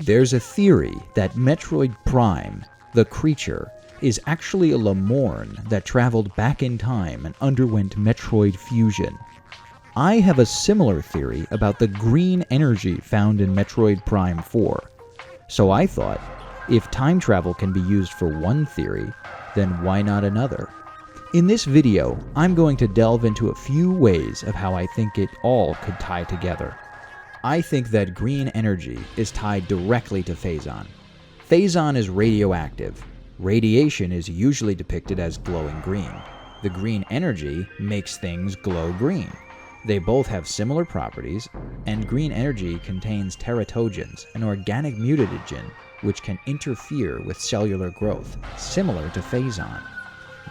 There's a theory that Metroid Prime, the creature, is actually a Lamorn that traveled back in time and underwent Metroid Fusion. I have a similar theory about the green energy found in Metroid Prime 4. So I thought, if time travel can be used for one theory, then why not another? In this video, I'm going to delve into a few ways of how I think it all could tie together. I think that green energy is tied directly to Phazon. Phazon is radioactive. Radiation is usually depicted as glowing green. The green energy makes things glow green. They both have similar properties, and green energy contains teratogens, an organic mutagen which can interfere with cellular growth, similar to Phazon.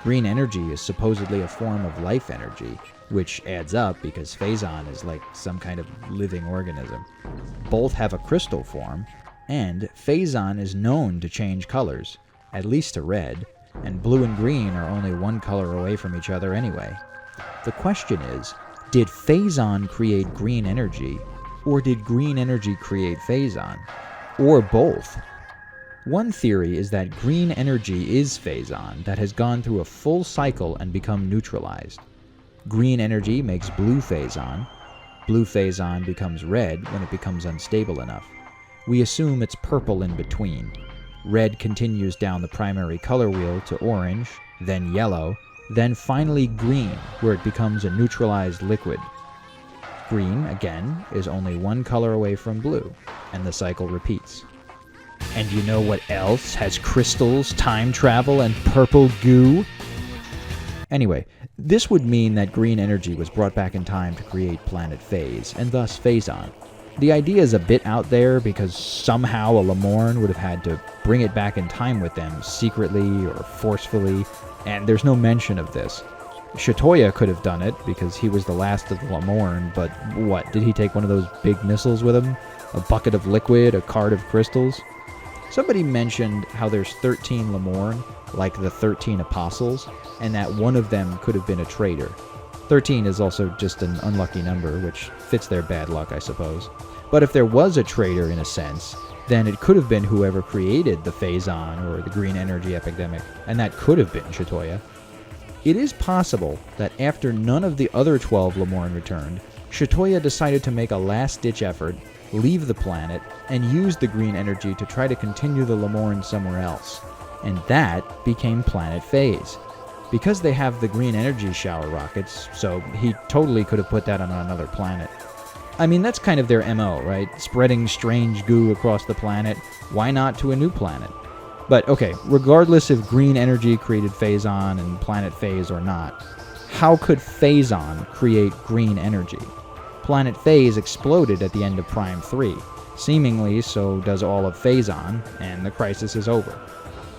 Green energy is supposedly a form of life energy, which adds up because Phazon is like some kind of living organism. Both have a crystal form, and Phazon is known to change colors, at least to red, and blue and green are only one color away from each other anyway. The question is, did Phazon create green energy, or did green energy create Phazon? Or both? One theory is that green energy is Phazon that has gone through a full cycle and become neutralized. Green energy makes blue Phazon becomes red when it becomes unstable enough. We assume it's purple in between. Red continues down the primary color wheel to orange, then yellow, then finally green, where it becomes a neutralized liquid. Green, again, is only one color away from blue, and the cycle repeats. And you know what else has crystals, time travel, and purple goo? Anyway, this would mean that green energy was brought back in time to create planet Phase, and thus Phazon. The idea is a bit out there because somehow a Lamorn would have had to bring it back in time with them secretly or forcefully, and there's no mention of this. Shitoya could have done it because he was the last of the Lamorn, but what, did he take one of those big missiles with him? A bucket of liquid, a cart of crystals? Somebody mentioned how there's 13 Lamorn, like the 13 apostles, and that one of them could have been a traitor. 13 is also just an unlucky number, which fits their bad luck, I suppose. But if there was a traitor in a sense, then it could have been whoever created the Phazon or the green energy epidemic, and that could have been Shitoya. It is possible that after none of the other 12 Lamorn returned, Shitoya decided to make a last-ditch effort, leave the planet, and use the green energy to try to continue the Lamorn somewhere else. And that became Planet Phase. Because they have the green energy shower rockets, so he totally could have put that on another planet. I mean, that's kind of their MO, right? Spreading strange goo across the planet. Why not to a new planet? But okay, regardless if green energy created Phazon and Planet Phase or not, how could Phazon create green energy? Planet Phase exploded at the end of Prime 3. Seemingly, so does all of Phazon, and the crisis is over.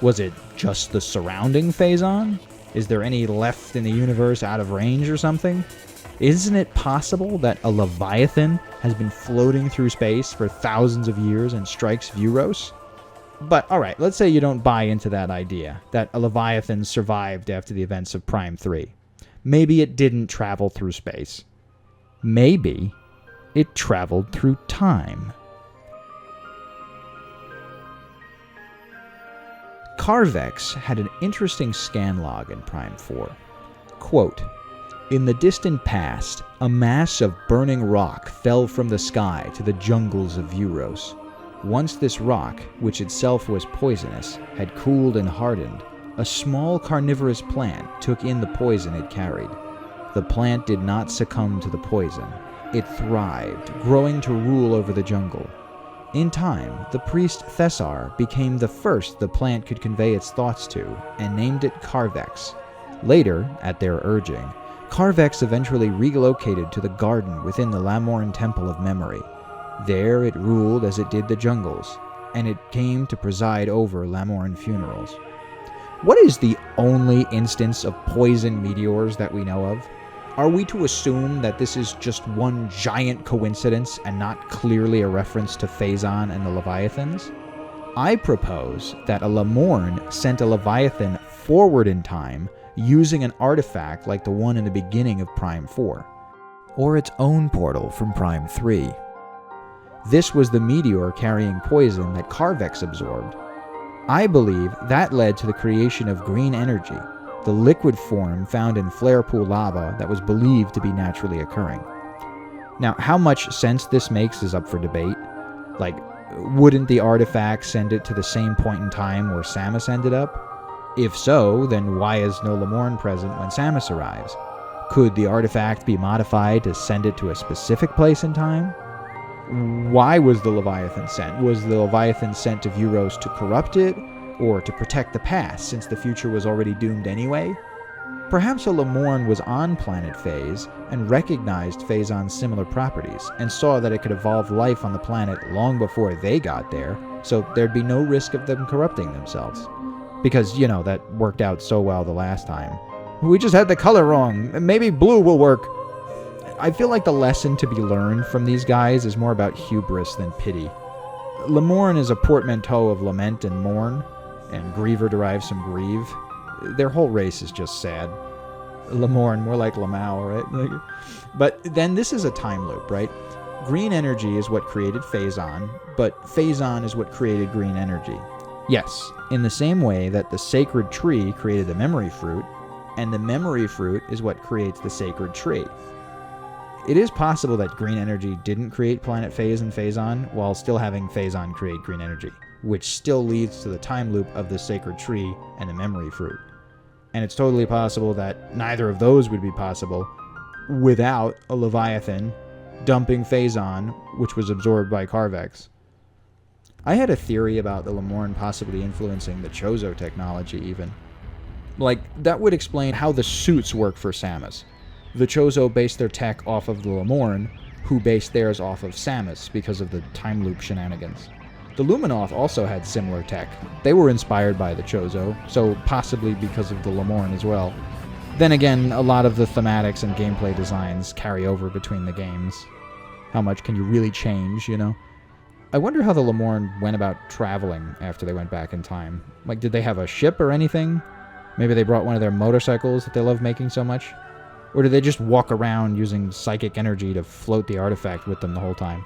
Was it just the surrounding Phazon? Is there any left in the universe out of range or something? Isn't it possible that a Leviathan has been floating through space for thousands of years and strikes Viewros? But alright, let's say you don't buy into that idea, that a Leviathan survived after the events of Prime 3. Maybe it didn't travel through space. Maybe it traveled through time. Carvex had an interesting scan log in Prime 4. Quote, "In the distant past, a mass of burning rock fell from the sky to the jungles of Viewros. Once this rock, which itself was poisonous, had cooled and hardened, a small carnivorous plant took in the poison it carried. The plant did not succumb to the poison. It thrived, growing to rule over the jungle. In time, the priest Thessar became the first the plant could convey its thoughts to, and named it Carvex. Later, at their urging, Carvex eventually relocated to the garden within the Lamorn Temple of Memory. There it ruled as it did the jungles, and it came to preside over Lamorn funerals." What is the only instance of poison meteors that we know of? Are we to assume that this is just one giant coincidence and not clearly a reference to Phazon and the Leviathans? I propose that a Lamorn sent a Leviathan forward in time using an artifact like the one in the beginning of Prime 4, or its own portal from Prime 3. This was the meteor carrying poison that Carvex absorbed. I believe that led to the creation of green energy, the liquid form found in flare pool lava that was believed to be naturally occurring. Now, how much sense this makes is up for debate. Like, wouldn't the artifact send it to the same point in time where Samus ended up? If so, then why is no Lamorn present when Samus arrives? Could the artifact be modified to send it to a specific place in time? Why was the Leviathan sent? Was the Leviathan sent to Viewros to corrupt it, or to protect the past, since the future was already doomed anyway? Perhaps a Lamorn was on planet Phase and recognized Phazon's similar properties, and saw that it could evolve life on the planet long before they got there, so there'd be no risk of them corrupting themselves. Because, you know, that worked out so well the last time. We just had the color wrong. Maybe blue will work. I feel like the lesson to be learned from these guys is more about hubris than pity. Lamorn is a portmanteau of lament and mourn, and Griever derives from grieve. Their whole race is just sad. Lamorn, more like Lamau, right? But then this is a time loop, right? Green energy is what created Phazon, but Phazon is what created green energy. Yes, in the same way that the sacred tree created the memory fruit, and the memory fruit is what creates the sacred tree. It is possible that green energy didn't create planet Phase and Phazon, while still having Phazon create green energy, which still leads to the time loop of the sacred tree and the memory fruit. And it's totally possible that neither of those would be possible without a Leviathan dumping Phazon, which was absorbed by Carvex. I had a theory about the Lamorn possibly influencing the Chozo technology even. Like, that would explain how the suits work for Samus. The Chozo based their tech off of the Lamorn, who based theirs off of Samus because of the time loop shenanigans. The Luminoth also had similar tech. They were inspired by the Chozo, so possibly because of the Lamorn as well. Then again, a lot of the thematics and gameplay designs carry over between the games. How much can you really change, you know? I wonder how the Lamorn went about traveling after they went back in time. Like, did they have a ship or anything? Maybe they brought one of their motorcycles that they love making so much? Or did they just walk around using psychic energy to float the artifact with them the whole time?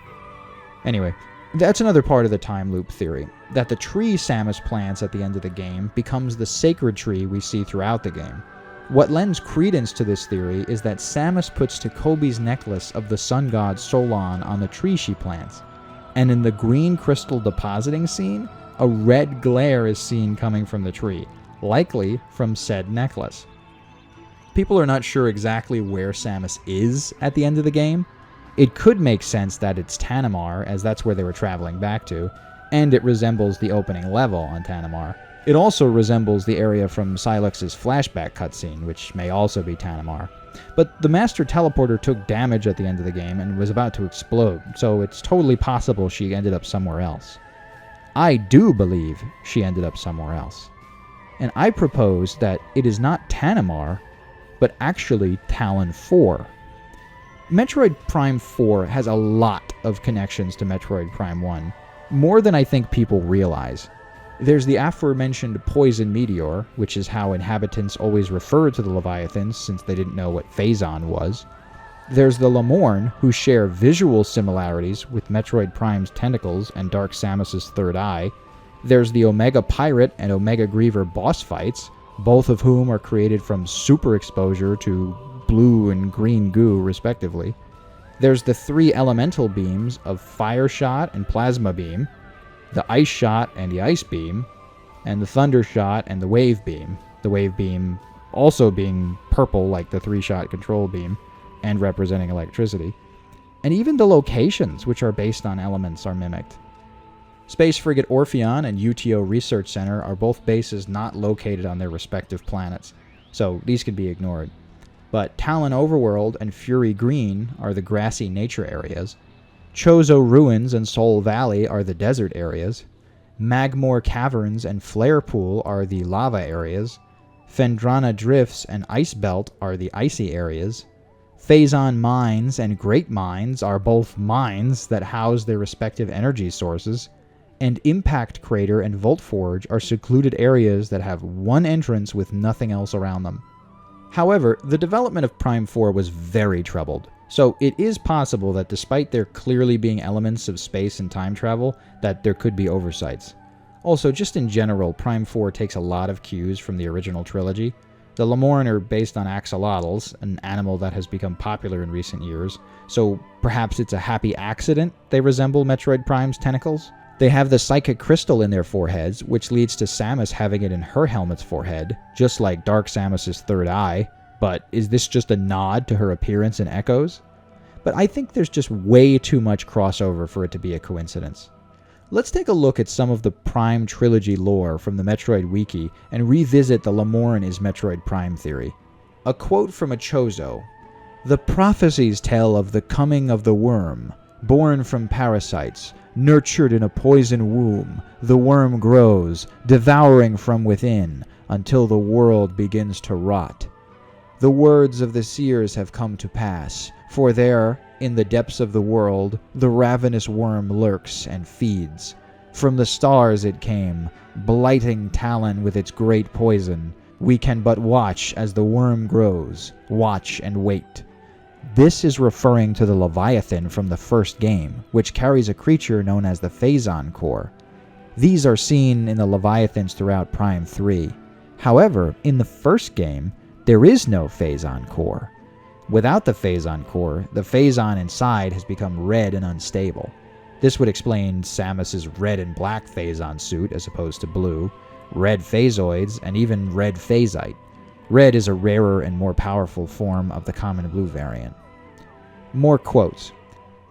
Anyway, that's another part of the time loop theory, that the tree Samus plants at the end of the game becomes the sacred tree we see throughout the game. What lends credence to this theory is that Samus puts Takobi's necklace of the sun god Solon on the tree she plants, and in the green crystal depositing scene, a red glare is seen coming from the tree, likely from said necklace. People are not sure exactly where Samus is at the end of the game. It could make sense that it's Tanimar, as that's where they were traveling back to, and it resembles the opening level on Tanimar. It also resembles the area from Sylux's flashback cutscene, which may also be Tanimar. But the Master Teleporter took damage at the end of the game and was about to explode, so it's totally possible she ended up somewhere else. I do believe she ended up somewhere else. And I propose that it is not Tanimar, but actually Tallon IV. Metroid Prime 4 has a lot of connections to Metroid Prime 1, more than I think people realize. There's the aforementioned poison meteor, which is how inhabitants always referred to the Leviathans since they didn't know what Phazon was. There's the Lamorn, who share visual similarities with Metroid Prime's tentacles and Dark Samus's third eye. There's the Omega Pirate and Omega Griever boss fights, both of whom are created from super exposure to blue and green goo, respectively. There's the three elemental beams of Fire Shot and Plasma Beam, the Ice Shot and the Ice Beam, and the Thunder Shot and the Wave Beam also being purple like the 3-shot control beam, and representing electricity. And even the locations, which are based on elements, are mimicked. Space Frigate Orpheon and UTO Research Center are both bases not located on their respective planets, so these can be ignored. But Tallon Overworld and Fury Green are the grassy nature areas. Chozo Ruins and Soul Valley are the desert areas. Magmore Caverns and Flare Pool are the lava areas. Phendrana Drifts and Ice Belt are the icy areas. Phazon Mines and Great Mines are both mines that house their respective energy sources. And Impact Crater and Volt Forge are secluded areas that have one entrance with nothing else around them. However, the development of Prime 4 was very troubled. So it is possible that despite there clearly being elements of space and time travel, that there could be oversights. Also, just in general, Prime 4 takes a lot of cues from the original trilogy. The Lamorn are based on axolotls, an animal that has become popular in recent years, so perhaps it's a happy accident they resemble Metroid Prime's tentacles? They have the psychic crystal in their foreheads, which leads to Samus having it in her helmet's forehead, just like Dark Samus's third eye. But is this just a nod to her appearance in Echoes? But I think there's just way too much crossover for it to be a coincidence. Let's take a look at some of the Prime trilogy lore from the Metroid Wiki and revisit the Lamorn is Metroid Prime theory. A quote from a Chozo. "The prophecies tell of the coming of the worm, born from parasites, nurtured in a poison womb. The worm grows, devouring from within, until the world begins to rot. The words of the seers have come to pass, for there, in the depths of the world, the ravenous worm lurks and feeds. From the stars it came, blighting Tallon with its great poison. We can but watch as the worm grows, watch and wait." This is referring to the Leviathan from the first game, which carries a creature known as the Phazon core. These are seen in the Leviathans throughout Prime 3. However, in the first game, there is no Phazon core. Without the Phazon core, the Phazon inside has become red and unstable. This would explain Samus's red and black Phazon suit as opposed to blue, red Phazoids, and even red Phazite. Red is a rarer and more powerful form of the common blue variant. More quotes.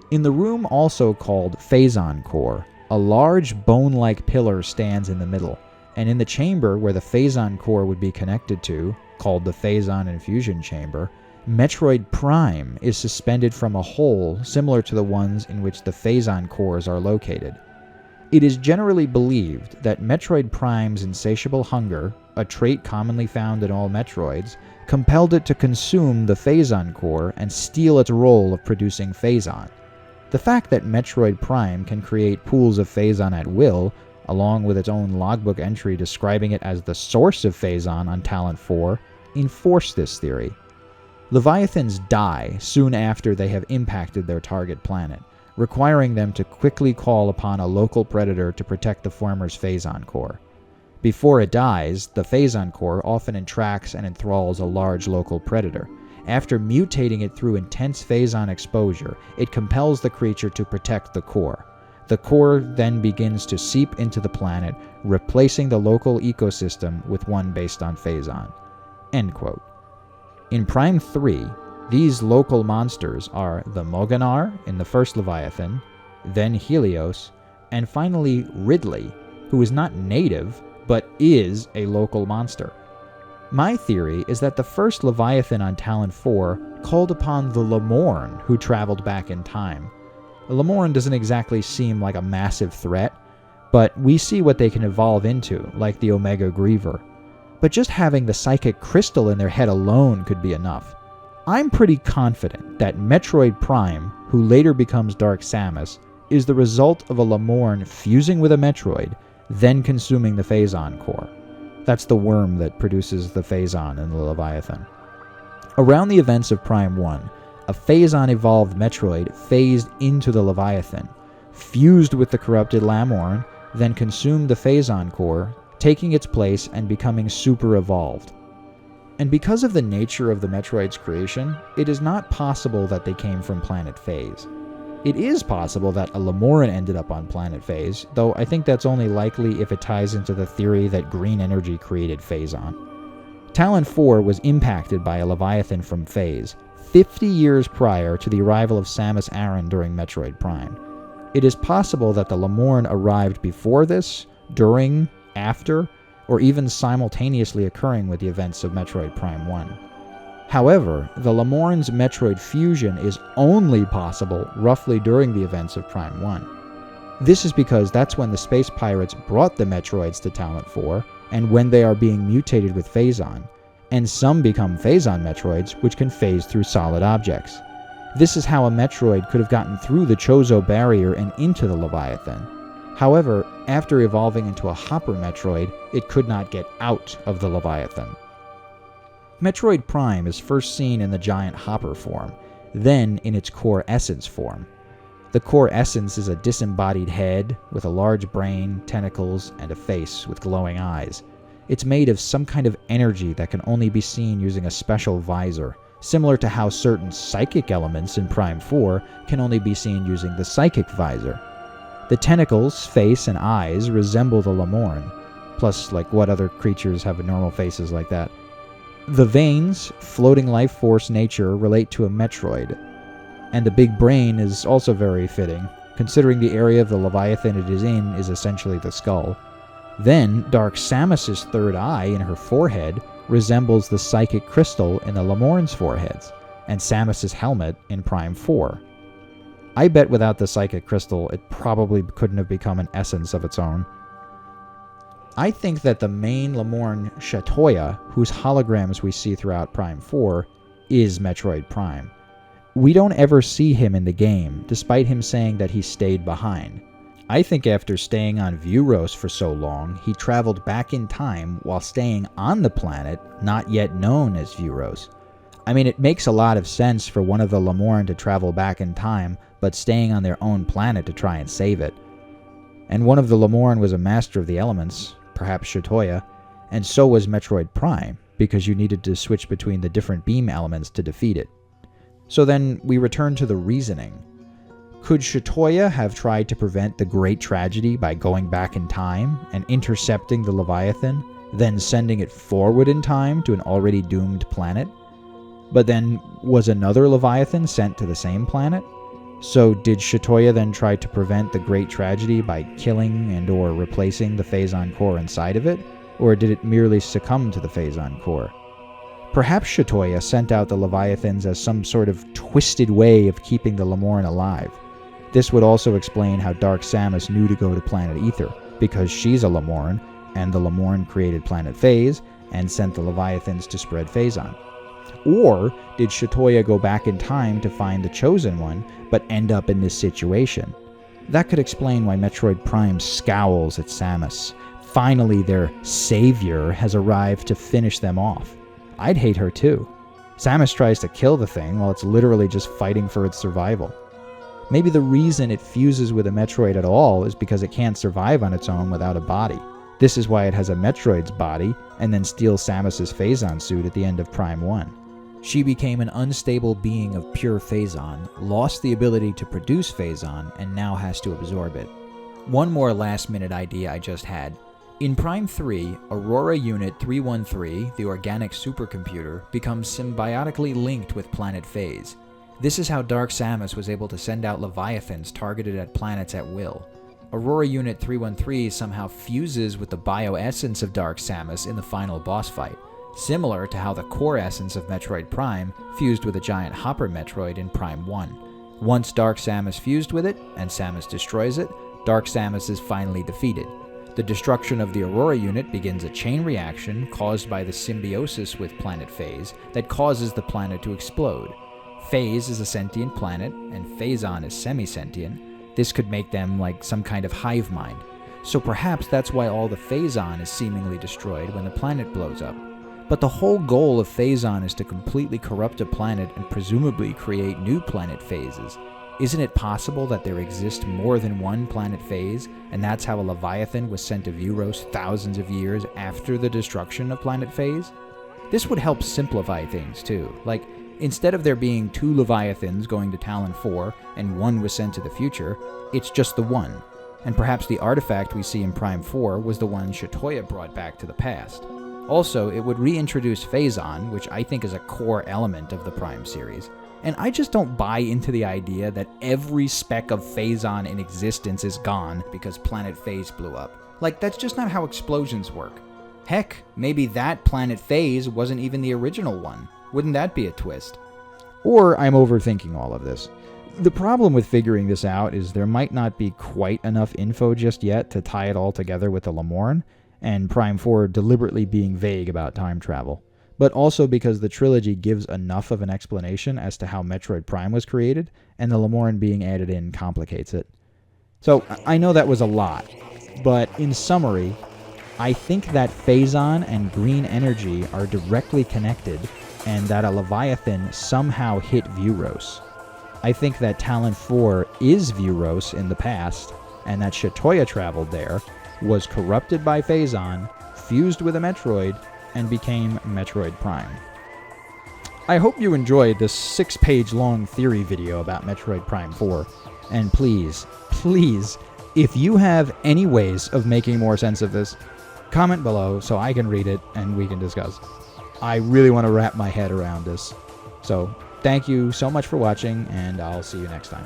In the room also called Phazon core, a large bone-like pillar stands in the middle, and in the chamber where the Phazon core would be connected to, called the Phazon and Fusion chamber, Metroid Prime is suspended from a hole similar to the ones in which the Phazon cores are located. It is generally believed that Metroid Prime's insatiable hunger, a trait commonly found in all Metroids, compelled it to consume the Phazon core and steal its role of producing Phazon. The fact that Metroid Prime can create pools of Phazon at will, along with its own logbook entry describing it as the source of Phazon on Tallon IV, enforce this theory. Leviathans die soon after they have impacted their target planet, requiring them to quickly call upon a local predator to protect the former's Phazon core. Before it dies, the Phazon core often entracts and enthralls a large local predator. After mutating it through intense Phazon exposure, it compels the creature to protect the core. The core then begins to seep into the planet, replacing the local ecosystem with one based on Phazon. End quote. In Prime 3, these local monsters are the Moganar in the first Leviathan, then Helios, and finally Ridley, who is not native, but is a local monster. My theory is that the first Leviathan on Tallon IV called upon the Lamorn, who traveled back in time. Lamorn doesn't exactly seem like a massive threat, but we see what they can evolve into, like the Omega Griever. But just having the psychic crystal in their head alone could be enough. I'm pretty confident that Metroid Prime, who later becomes Dark Samus, is the result of a Lamorn fusing with a Metroid, then consuming the Phazon core. That's the worm that produces the Phazon in the Leviathan. Around the events of Prime 1, a Phazon-evolved Metroid phased into the Leviathan, fused with the corrupted Lamorn, then consumed the Phazon core, taking its place and becoming super-evolved. And because of the nature of the Metroid's creation, it is not possible that they came from Planet Phase. It is possible that a Lamorn ended up on Planet Phase, though I think that's only likely if it ties into the theory that green energy created Phazon. Tallon IV was impacted by a Leviathan from Phase, 50 years prior to the arrival of Samus Aran during Metroid Prime. It is possible that the Lamorn arrived before this, during, after, or even simultaneously occurring with the events of Metroid Prime 1. However, the Lamorn's Metroid Fusion is only possible roughly during the events of Prime 1. This is because that's when the space pirates brought the Metroids to Tallon IV, and when they are being mutated with Phazon, and some become Phazon Metroids which can phase through solid objects. This is how a Metroid could have gotten through the Chozo barrier and into the Leviathan. However, after evolving into a Hopper Metroid, it could not get out of the Leviathan. Metroid Prime is first seen in the giant Hopper form. then in its core essence form. The core essence is a disembodied head with a large brain, tentacles, and a face with glowing eyes. It's made of some kind of energy that can only be seen using a special visor, similar to how certain psychic elements in Prime 4 can only be seen using the psychic visor. The tentacles, face, and eyes resemble the Lamorn, plus what other creatures have normal faces like that. The veins, floating life force nature, relate to a Metroid, and the big brain is also very fitting, considering the area of the Leviathan it is in is essentially the skull. Then, Dark Samus's third eye in her forehead resembles the psychic crystal in the Lamorn's foreheads, and Samus's helmet in Prime 4. I bet without the psychic crystal, it probably couldn't have become an essence of its own. I think that the main Lamorn, Shatoya, whose holograms we see throughout Prime 4, is Metroid Prime. We don't ever see him in the game, despite him saying that he stayed behind. I think after staying on Viewros for so long, he traveled back in time while staying on the planet not yet known as Viewros. I mean, it makes a lot of sense for one of the Lamorn to travel back in time, but staying on their own planet to try and save it. And one of the Lamorn was a master of the elements, perhaps Shatoya, and so was Metroid Prime, because you needed to switch between the different beam elements to defeat it. So then we return to the reasoning. Could Shatoya have tried to prevent the Great Tragedy by going back in time and intercepting the Leviathan, then sending it forward in time to an already doomed planet? But then, was another Leviathan sent to the same planet? So did Shatoya then try to prevent the Great Tragedy by killing and or replacing the Phazon core inside of it? Or did it merely succumb to the Phazon core? Perhaps Shatoya sent out the Leviathans as some sort of twisted way of keeping the Lamorn alive. This would also explain how Dark Samus knew to go to Planet Aether, because she's a Lamorn, and the Lamorn created Planet Phase, and sent the Leviathans to spread Phazon. Or did Shatoya go back in time to find the Chosen One, but end up in this situation? That could explain why Metroid Prime scowls at Samus. Finally, their savior has arrived to finish them off. I'd hate her too. Samus tries to kill the thing while it's literally just fighting for its survival. Maybe the reason it fuses with a Metroid at all is because it can't survive on its own without a body. This is why it has a Metroid's body, and then steals Samus's Phazon suit at the end of Prime 1. She became an unstable being of pure Phazon, lost the ability to produce Phazon, and now has to absorb it. One more last-minute idea I just had. In Prime 3, Aurora Unit 313, the organic supercomputer, becomes symbiotically linked with Planet Phase. This is how Dark Samus was able to send out Leviathans targeted at planets at will. Aurora Unit 313 somehow fuses with the bioessence of Dark Samus in the final boss fight, similar to how the core essence of Metroid Prime fused with a giant hopper Metroid in Prime 1. Once Dark Samus fused with it, and Samus destroys it, Dark Samus is finally defeated. The destruction of the Aurora unit begins a chain reaction caused by the symbiosis with Planet Phase that causes the planet to explode. Phase is a sentient planet, and Phazon is semi-sentient. This could make them like some kind of hive mind. So perhaps that's why all the Phazon is seemingly destroyed when the planet blows up. But the whole goal of Phazon is to completely corrupt a planet and presumably create new planet phases. Isn't it possible that there exists more than one Planet Phase, and that's how a Leviathan was sent to Viewros thousands of years after the destruction of Planet Phase? This would help simplify things too. Like, instead of there being two Leviathans going to Tallon IV and one was sent to the future, it's just the one. And perhaps the artifact we see in Prime 4 was the one Shatoya brought back to the past. Also, it would reintroduce Phazon, which I think is a core element of the Prime series. And I just don't buy into the idea that every speck of Phazon in existence is gone because Planet Phase blew up. Like, that's just not how explosions work. Heck, maybe that Planet Phase wasn't even the original one. Wouldn't that be a twist? Or I'm overthinking all of this. The problem with figuring this out is there might not be quite enough info just yet to tie it all together with the Lamorn, and Prime 4 deliberately being vague about time travel. But also because the trilogy gives enough of an explanation as to how Metroid Prime was created, and the Lamorn being added in complicates it. So, I know that was a lot, but in summary, I think that Phazon and green energy are directly connected, and that a Leviathan somehow hit Viewros. I think that Tallon IV is Viewros in the past, and that Shatoya traveled there, was corrupted by Phazon, fused with a Metroid, and became Metroid Prime. I hope you enjoyed this 6-page long theory video about Metroid Prime 4, and please, if you have any ways of making more sense of this, comment below so I can read it and we can discuss. I really want to wrap my head around this. So, thank you so much for watching, and I'll see you next time.